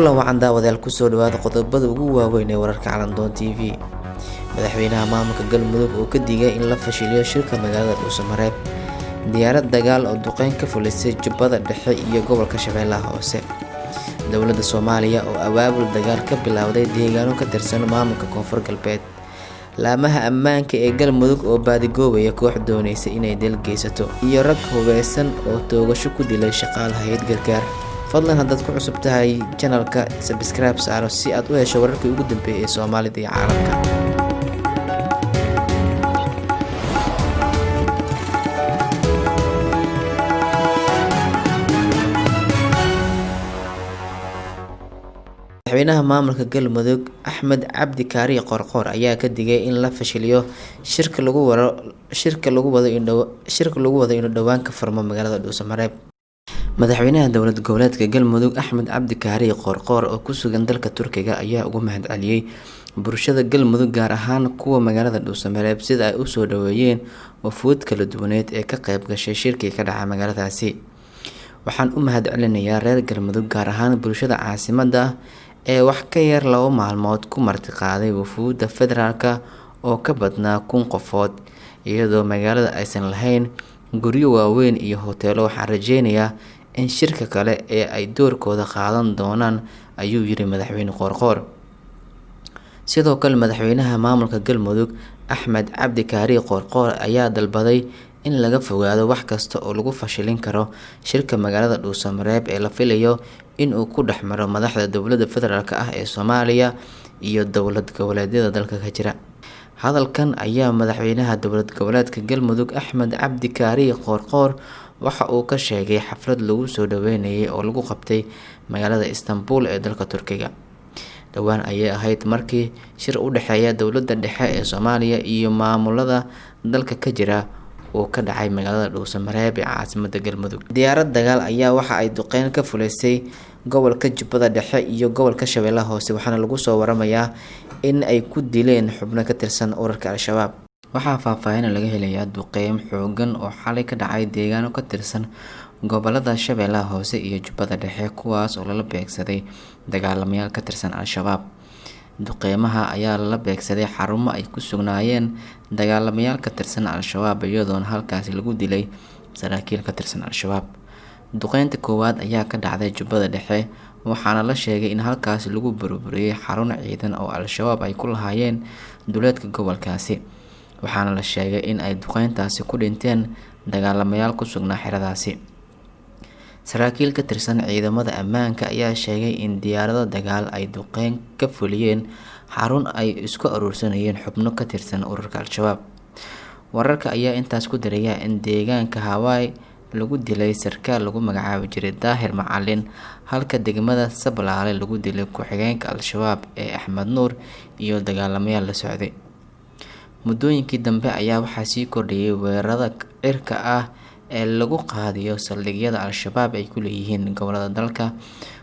kulan wacan daawadayaal kusoo dhawaada qodobada ugu waaweyn ee wararka Calandoon TV. Madaxweynaha maamulka Galmudug oo ka digay in la fashiliyo shirka magaalada Dhuusamareeb. Diyaarad dagaal oo duqeyn ka fulisay Jubbada Dhexe iyo gobolka Shabeellaha Hoose. Dowladda Soomaaliya oo abaabul dagaal ka bilowday deegaano ka tirsan maamulka Koonfur Galbeed. Laamaha ammaanka ee Galmudug oo baadigoobaya koox doonaysa inay dil geysato iyo rag hubeysan oo toogasho ku dilay shaqaalaha hay'ad gargaar. fadlan haddaad ku cusub tahay channelka subscribe saaro si aad u hesho wararkii ugu dambeeyay ee Soomaalida iyo caalamka. Madaxweynaha maamulka Galmudug Axmed Cabdi Kaari Qorqor ayaa ka digay in la fashiliyo shirka lagu wado inuu dhawaan ka furmo magaalada Dhuusamareeb. Madaxweynaha dowlad goboleedka Galmudug Axmed Cabdi Kaari Qorqor oo ku sugan dalka Turkiga ayaa ugu mahadceliyay bulshada Galmudug gaar ahaan kuwa magaalada Dhuusamareeb sida ay u soo dhaweeyeen wafuud kala duwaneed ee ka qayb gashay shirkii ka dhacay magaaladaasi. Waxaan u mahadcelinayaa reer Galmudug gaar ahaan bulshada caasimadda ee wax ka yar 2 maalmood ku martiqaaday wafuudda federaalka oo ka badnaa 1,000 qofood iyadoo magaalada aysan lahayn guryo waaweyn iyo hoteelo. Waxaan rajeynayaa in shirka kale ee ay doorkooda qaadan doonaan, ayuu yiri madaxweyne Qorqor. Sidoo kale madaxweynaha maamulka Galmudug Axmed Cabdi Kaari Qorqor ayaa dalbaday in laga fogaado wax kasta oo lagu fashilin karo shirka magaalada Dhuusamareeb ee la filayo in uu ku dhexmaro madaxda dowladda federaalka ah ee Soomaaliya iyo dowlad goboleedyada dalka ka jira. Hadalkan ayaa madaxweynaha dowlad goboleedka Galmudug Axmed Cabdi Kaari Qorqor waxa uu ka sheegay xaflad lagu soo dhaweynayay oo lagu qabtay magaalada Istanbul ee dalka Turkiga. Dhawaan ayay ahayd markii shir u dhexeeya dowladda dhexe ee Soomaaliya iyo maamulada dalka ka jira oo ka dhacay magaalada Dhuusamareeb ee caasimadda Galmudug. Diyaarad dagaal ayaa waxa ay duqeyn ka fulisay gobolka Jubbada Dhexe iyo gobolka Shabeellaha Hoose, waxaana lagu soo waramayaa in ay ku dileen xubno ka tirsan ururka Al-Shabaab. Waxaa faahfaahin laga helayaa duqeyn xoogan oo xalay ka dhacay deegaano ka tirsan gobolada Shabeellaha Hoose iyo Jubbada Dhexe, kuwaas oo lala beegsaday dagaalamayaal ka tirsan Al-Shabaab. Duqeymaha ayaa la beegsaday xarumo ay ku sugnaayeen dagaalamayaal ka tirsan Al-Shabaab iyadoona halkaasi lagu dilay saraakiil ka tirsan Al-Shabaab. Duqeynta koowaad ayaa ka dhacday Jubbada Dhexe, waxaana la sheegay in halkaasi lagu burburiyay xarun ciidan oo Al-Shabaab ay ku lahaayeen duleedka gobolkaasi, waxaana la sheegay in ay duqeyntaasi ku dhinteen dagaalamayaal ku sugnaa xeradaasi. Saraakiil ka tirsan ciidamada ammaanka ayaa sheegay in diyaarado dagaal ay duqeyn ka fuliyeen xarun ay isku urursanayeen xubno ka tirsan ururka Al-Shabaab. Wararka ayaa intaas ku daraya in deegaanka Hawaii lagu dilay sarkaal lagu magacaabi jiray Daahir Macalin, halka degmada Sablaale lagu dilay ku-xigeenka Al-Shabaab ee Axmed Nuur iyo dagaalamayaal la socday. Muddooyinkii dambe ayaa waxaa sii kordhayay weerarada cirka ah ee lagu qaadayo saldhigyada Al-Shabaab ay ku leeyihiin gobolada dalka,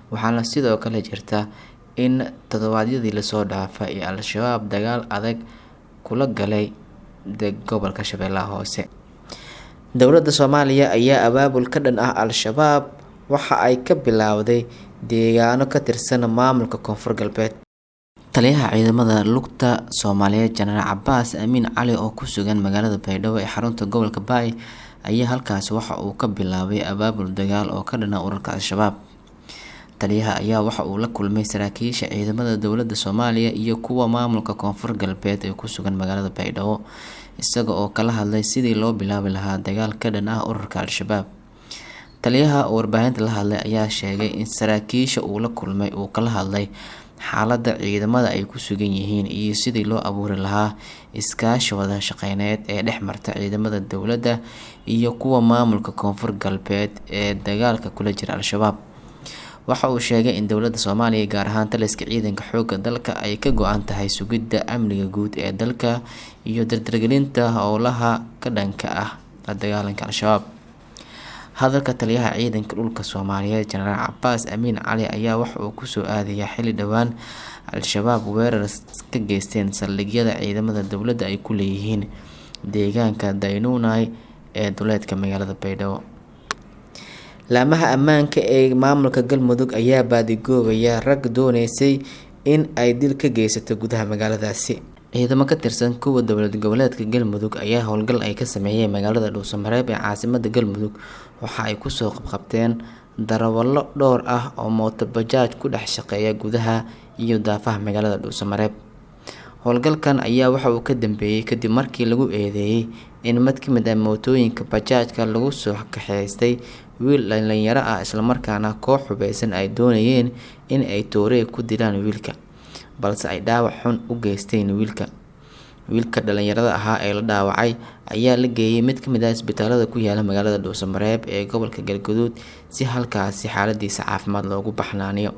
waxaana sidoo kale jirta in toddobaadyadii lasoo dhaafay ee Al-Shabaab dagaal adag kula galay gobolka Shabeellaha Hoose. Dowladda Soomaaliya ayaa abaabul ka dhan ah Al-Shabaab waxa ay ka bilowday deegaano ka tirsan maamulka Koonfur Galbeed. Taliyaha ciidamada lugta Soomaaliyeed General Cabbaas Amiin Cali oo ku sugan magaalada Baydhabo ee xarunta gobolka Baay ayaa halkaas waxa uu ka bilaabay abaabul dagaal oo ka dhan ah ururka Al-Shabaab. Taliyaha ayaa waxa uu la kulmay saraakiisha ciidamada dowladda Soomaaliya iyo kuwa maamulka Koonfur Galbeed ee ku sugan magaalada Baydhabo, isaga oo kala hadlay sidii loo bilaabi lahaa dagaal ka dhan ah ururka Al-Shabaab. Taliyaha oo warbaahinta la hadlay ayaa sheegay in saraakiisha uu la kulmay uu kala hadlay xaaladda ciidamada ay ku sugan yihiin iyo sidii loo abuuri lahaa iskaashi wada shaqeyneed ee dhex marta ciidamada dowladda iyo kuwa maamulka Koonfur Galbeed ee dagaalka kula jira Al-Shabaab. Waxa uu sheegay in dowladda Soomaaliya gaar ahaan taliska ciidanka xoogga dalka ay ka go'an tahay sugidda amniga guud ee dalka iyo dardargelinta howlaha ka dhanka ah la dagaalanka Al-Shabaab. Hadalka taliyaha ciidanka dhulka Soomaaliyeed General Cabbaas Amiin Cali ayaa waxa uu ku soo aadayaa xilli dhawaan Al-Shabaab weerar ka geysteen saldhigyada ciidamada dowladda ay ku leeyihiin deegaanka Daynuunay ee duleedka magaalada Baydhabo. laamaha ammaanka ee maamulka Galmudug ayaa baadigoobaya rag dooneysay in ay dil ka geysato gudaha magaaladaasi. Ciidamo ka tirsan kuwa dowlad goboleedka Galmudug ayaa howlgal ay ka sameeyeen magaalada Dhuusamareeb ee caasimadda Galmudug waxa ay ku soo qabqabteen darawallo dhowr ah oo mooto bajaaj ku dhex shaqeeya gudaha iyo daafaha magaalada Dhuusamareeb. Howlgalkan ayaa waxa uu ka dambeeyay kadib markii lagu eedeeyay in mid ka mid ah mootooyinka bajaajka lagu soo kaxeystay wiil dhalinyaro ah isla markaana koox hubeysan ay doonayeen in ay toorey ku dilaan wiilka, balse ay dhaawac xun u geysteen wiilka dhalinyarada ahaa ee la dhaawacay ayaa la geeyay mid ka mid ah isbitaalada ku yaala magaalada Dhuusamareeb ee gobolka Galgaduud si halkaasi xaaladiisa caafimaad loogu baxnaaniyo.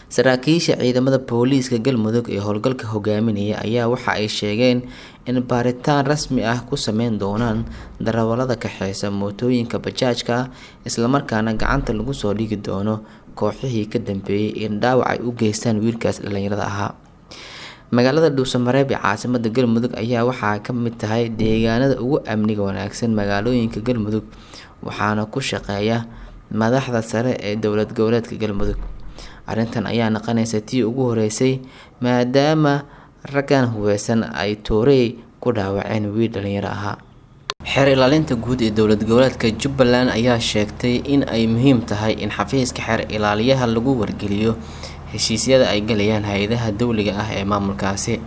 Saraakiisha ciidamada booliiska Galmudug ee howlgalka hogaaminaya ayaa waxa ay sheegeen in baaritaan rasmi ah ku sameyn doonaan darawallada kaxeysa mootooyinka bajaajka isla markaana gacanta lagu soo dhigi doono kooxihii ka dambeeyay in dhaawac ay u geystaan wiilkaas dhalinyarada ahaa. Magaalada Dhuusamareeb ee caasimadda Galmudug ayaa waxaa ka mid tahay deegaanada ugu amniga wanaagsan magaalooyinka Galmudug waxaana ku shaqeeya madaxda sare ee dowlad goboleedka Galmudug. Arrintan ayaa noqonaysa tii ugu horeysay maadaama raggan hubeysan ay toorey ku dhaawaceen wiil dhalinyaro ahaa. Xeer ilaalinta guud ee dowlad goboleedka Jubbaland ayaa sheegtay in ay muhiim tahay in xafiiska xeer ilaaliyaha lagu wargeliyo heshiisyada ay galayaan hay'adaha dowliga ah ee maamulkaasi.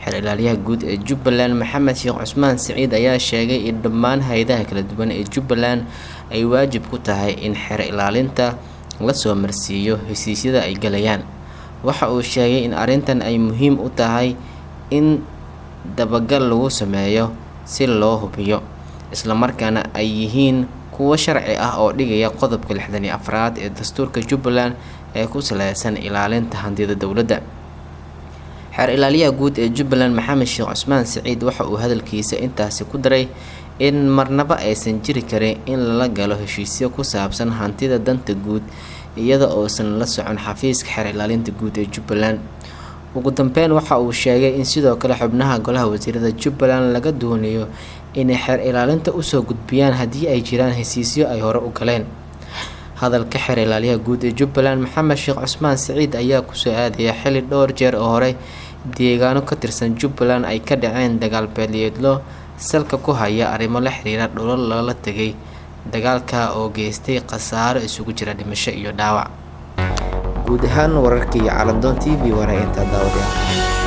Xeer ilaaliyaha guud ee Jubbaland Maxamed Sheekh Cusmaan Siciid ayaa sheegay in dhammaan hay'adaha kala duwan ee Jubbaland ay waajib ku tahay in xeer ilaalinta la soo marsiiyo heshiisyada ay galayaan. Waxa uu sheegay in arrintan ay muhiim u tahay in dabagal lagu sameeyo si loo hubiyo isla markaana ay yihiin kuwo sharci ah oo dhigaya qodobka 64 ee dastuurka Jubbaland ee ku saleysan ilaalinta hantida dowladda. Xeer ilaaliyaha guud ee Jubbaland Maxamed Sheekh Cusmaan Siciid waxa uu hadalkiisa intaasi ku daray in marnaba aysan jiri karin in lala galo heshiisyo ku saabsan hantida danta guud iyada oo san la socon xafiiska xeer ilaalinta guud ee Jubbaland. Ugu dambeyn waxa uu sheegay in sidoo kale xubnaha golaha wasiirada Jubbaland laga doonayo inay xeer ilaalinta u soo gudbiyaan haddii ay jiraan heshiisyo ay hore u galeen. Hadalka xeer ilaaliyaha guud ee Jubbaland Maxamed Sheekh Cusmaan Siciid ayaa ku soo aadaya xilli dhowr jeer oo hore deegaano ka tirsan Jubbaland ay ka dhaceen dagaal beeleedyo salka ku haya arrimo la xiriira dhulal lala tagay dagaalka oo geystay khasaaro isugu jira dhimasho iyo dhaawac. Guud ahaan wararkii Caalamdoon TV waana inta daawadeen.